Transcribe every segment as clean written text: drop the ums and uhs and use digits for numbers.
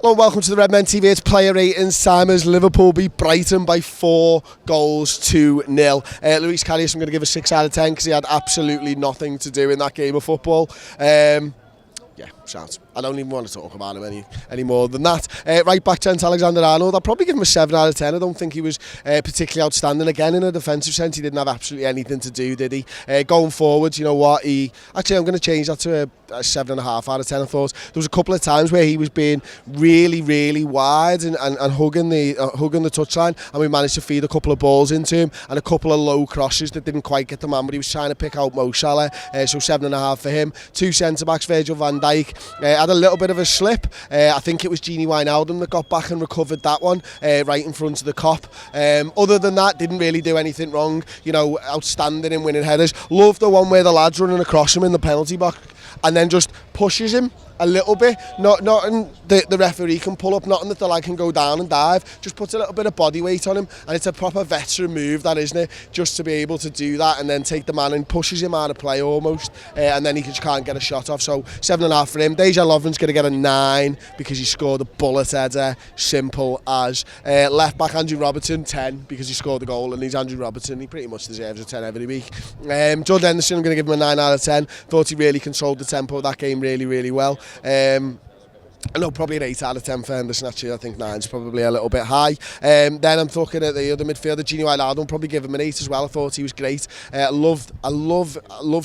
Hello and welcome to the Redmen TV. It's player ratings time as Liverpool beat Brighton by 4 goals to 0. Luis Karius, I'm going to give a 6 out of 10 because he had absolutely nothing to do in that game of football. Yeah, shout. I don't even want to talk about him any more than that. Right back, Trent Alexander-Arnold. I'd probably give him a 7 out of 10. I don't think he was particularly outstanding. Again, in a defensive sense, he didn't have absolutely anything to do, did he? Going forward, you know what? Actually, I'm going to change that to a 7.5 out of 10. I thought there was a couple of times where he was being really wide and hugging the touchline, and we managed to feed a couple of balls into him and a couple of low crosses that didn't quite get the man, but he was trying to pick out Salah. So 7.5 for him. 2 centre-backs, Virgil van Dijk. Had a little bit of a slip. I think it was Gini Wijnaldum that got back and recovered that one right in front of the cop. Other than that, didn't really do anything wrong. You know, outstanding in winning headers. Loved the one where the lad's running across him in the penalty box and then just pushes him a little bit, not the referee can pull up, nothing that the lad can go down and dive, just puts a little bit of body weight on him, and it's a proper veteran move, that, isn't it, just to be able to do that and then take the man and pushes him out of play almost, and then he just can't get a shot off. So 7.5 for him. Dejan Lovren's going to get a 9 because he scored a bullet header, simple as. Left back Andrew Robertson, 10 because he scored the goal, and he's Andrew Robertson, he pretty much deserves a 10 every week. Jordan Henderson, I'm going to give him a 9 out of 10. Thought he really controlled the tempo of that game really well. No, probably an 8 out of 10 for Henderson, actually. I think 9's probably a little bit high. Then I'm looking at the other midfielder, Gini Wijnaldum, probably give him an 8 as well. I thought he was great. I love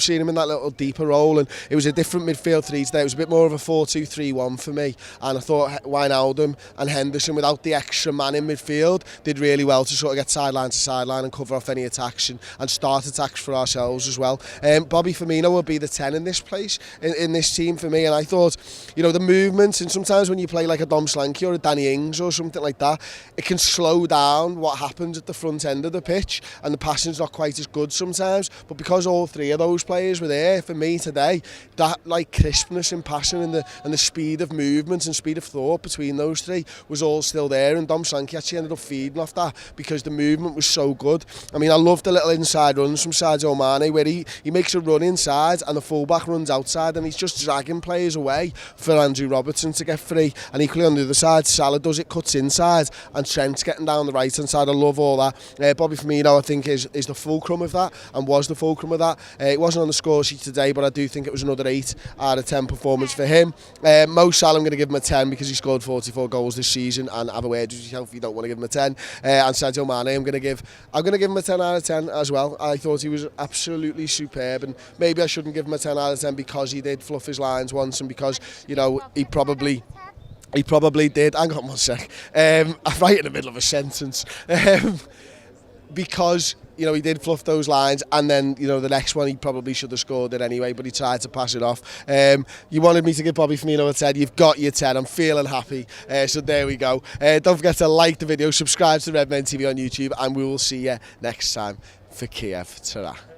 seeing him in that little deeper role, and it was a different midfield 3 today. It was a bit more of a 4-2-3-1 for me, and I thought Wijnaldum and Henderson, without the extra man in midfield, did really well to sort of get sideline to sideline and cover off any attacks and start attacks for ourselves as well. Bobby Firmino will be the 10 in this place, in this team for me, and I thought, you know, the movements, and sometimes when you play like a Dom Slanky or a Danny Ings or something like that, it can slow down what happens at the front end of the pitch, and the passing's not quite as good sometimes. But because all 3 of those players were there for me today, that like crispness in passing and the speed of movement and speed of thought between those 3 was all still there, and Dom Slanky actually ended up feeding off that because the movement was so good. I mean, I love the little inside runs from Sadio Mane where he makes a run inside and the fullback runs outside, and he's just dragging players away for Andrew Robertson to get free. And equally on the other side, Salah does it, cuts inside, and Trent's getting down the right hand side. I love all that. Bobby Firmino, I think, is the fulcrum of that, and was the fulcrum of that. It wasn't on the score sheet today, but I do think it was another 8 out of 10 performance for him. Mo Salah, I'm going to give him a 10 because he scored 44 goals this season, and have a word with yourself if you don't want to give him a 10. And Sadio Mane, I'm going to give him a 10 out of 10 as well. I thought he was absolutely superb, and maybe I shouldn't give him a 10 out of 10 because he did fluff his lines once, and because, you know, he probably did. Hang on one sec. I'm right in the middle of a sentence. Because, you know, he did fluff those lines, and then, you know, the next one he probably should have scored it anyway, but he tried to pass it off. You wanted me to give Bobby Firmino a 10. You've got your 10. I'm feeling happy. So there we go. Don't forget to like the video, subscribe to Redmen TV on YouTube, and we will see you next time for Kiev. Ta-ra.